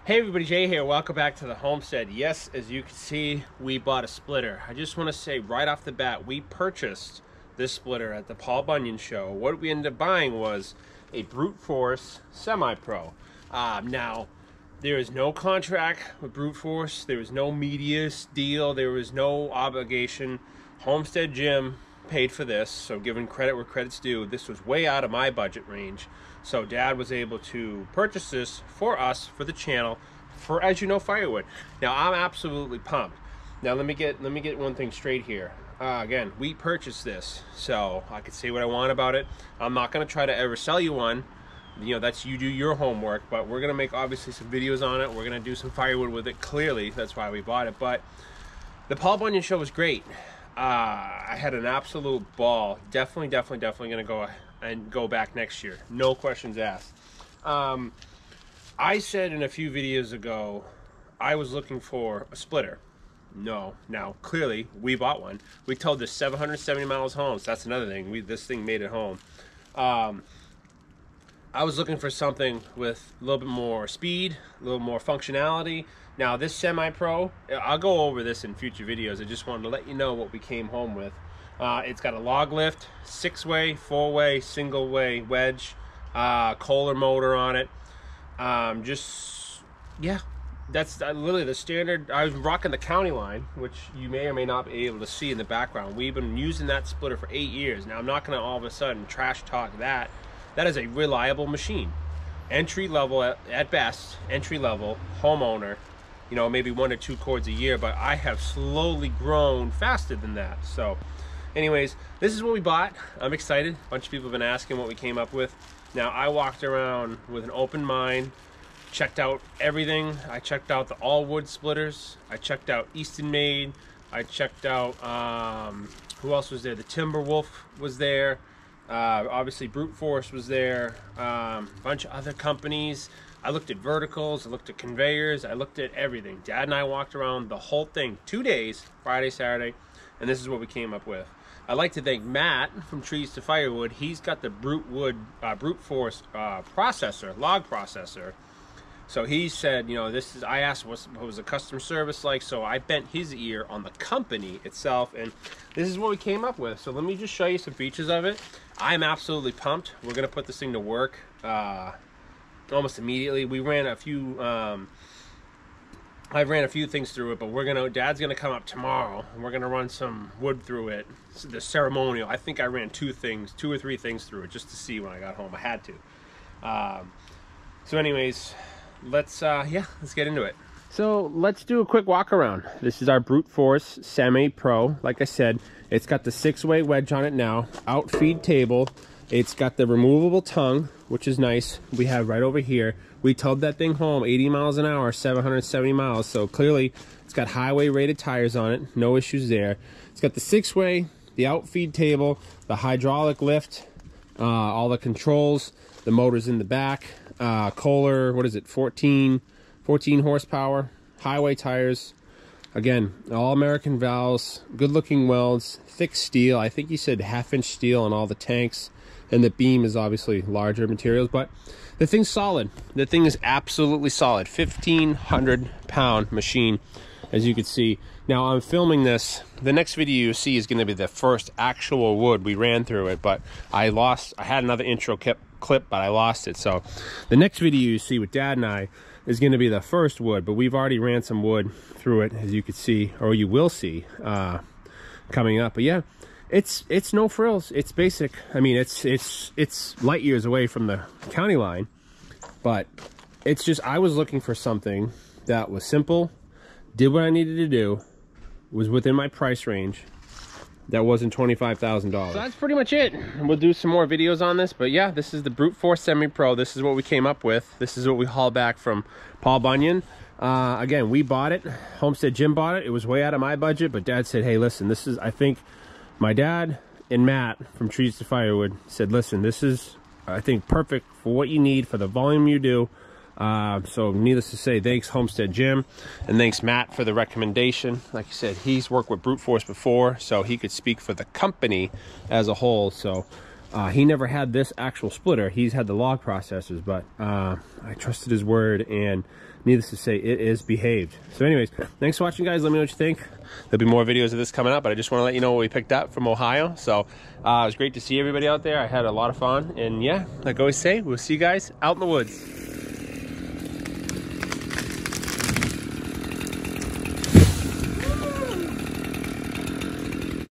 Hey everybody, Jay here. Welcome back to the homestead. Yes, as you can see, we bought a splitter. I just want to say right off the bat, we purchased this splitter at the Paul Bunyan Show. What we ended up buying was a brute force semi-pro. Now, there is no contract with brute force. There was no media deal. There was no obligation. Homestead Jim paid for this, so giving credit where credit's due. This was way out of my budget range. So Dad was able to purchase this for us, for the channel, for, as you know, firewood. Now I'm absolutely pumped. Now let me get one thing straight here. Again, we purchased this, so I can say what I want about it. I'm not going to try to ever sell you one. You know, that's you do your homework, but we're going to make obviously some videos on it. We're going to do some firewood with it. Clearly, that's why we bought it. But the Paul Bunyan Show was great. I had an absolute ball. Definitely going to go back next year. No questions asked. I said in a few videos ago, I was looking for a splitter. No. Now, clearly, we bought one. We towed this 770 miles home. So that's another thing. This thing made it home. I was looking for something with a little bit more speed, a little more functionality. Now, this semi-pro, I'll go over this in future videos. I just wanted to let you know what we came home with. It's got a log lift, 6-way, 4-way, single-way wedge, Kohler motor on it. Yeah, that's literally the standard. I was rocking the county line, which you may or may not be able to see in the background. We've been using that splitter for 8 years. Now, I'm not going to all of a sudden trash talk that. That is a reliable machine. Entry level, at best, entry level, homeowner, you know, maybe 1 or 2 cords a year, but I have slowly grown faster than that. So anyways, this is what we bought. I'm excited. A bunch of people have been asking what we came up with. Now, I walked around with an open mind, checked out everything. I checked out the all-wood splitters. I checked out Easton Made. I checked out, who else was there? The Timberwolf was there. Obviously, Brute Force was there. A bunch of other companies. I looked at verticals. I looked at conveyors. I looked at everything. Dad and I walked around the whole thing 2 days, Friday, Saturday, and this is what we came up with. I'd like to thank Matt from Trees to Firewood. He's got the Brute Force processor, log processor. So he said, you know, this is. I asked what was the customer service like, so I bent his ear on the company itself, and this is what we came up with. So let me just show you some features of it. I'm absolutely pumped. We're gonna put this thing to work almost immediately. We ran a few. I ran a few things through it, but Dad's gonna come up tomorrow, and we're gonna run some wood through it. The ceremonial. I think I ran 2 or 3 things through it just to see when I got home. I had to. So anyways, let's get into it. So let's do a quick walk around. This is our Brute Force Semi-Pro. Like I said, it's got the 6-way wedge on it now. Outfeed table. It's got the removable tongue, which is nice. We have right over here. We towed that thing home 80 miles an hour, 770 miles. So clearly, it's got highway rated tires on it. No issues there. It's got the 6-way, the outfeed table, the hydraulic lift, all the controls, the motors in the back. Kohler, what is it, 14 horsepower, highway tires. Again, all American valves, good looking welds, thick steel. I think he said 1/2-inch steel on all the tanks, and the beam is obviously larger materials, but the thing's solid. The thing is absolutely solid. 1,500-pound machine, as you can see. Now, I'm filming this. The next video you see is going to be the first actual wood we ran through it, but I had another intro clip, but I lost it. So the next video you see with Dad and I is going to be the first wood, but we've already ran some wood through it, as you can see, or you will see coming up. But yeah, it's no frills. It's basic. I mean, it's light years away from the county line, but it's just, I was looking for something that was simple, did what I needed to do, was within my price range, that wasn't $25,000. So that's pretty much it. We'll do some more videos on this, but yeah, this is the Brute Force Semi-Pro. This is what we came up with. This is what we hauled back from Paul Bunyan. Again, we bought it. Homestead Jim bought it. It was way out of my budget, but Dad said, hey, listen, this is, I think my dad and Matt from Trees to Firewood said, listen, this is, I think, perfect for what you need, for the volume you do. So needless to say, thanks Homestead Jim, and thanks Matt for the recommendation. Like I said, he's worked with Brute Force before, so he could speak for the company as a whole. So He never had this actual splitter. He's had the log processors, but I trusted his word, and needless to say, it is behaved. So anyways, thanks for watching, guys. Let me know what you think. There'll be more videos of this coming up, but I just want to let you know what we picked up from Ohio. So it was great to see everybody out there. I had a lot of fun, and yeah, like I always say, we'll see you guys out in the woods.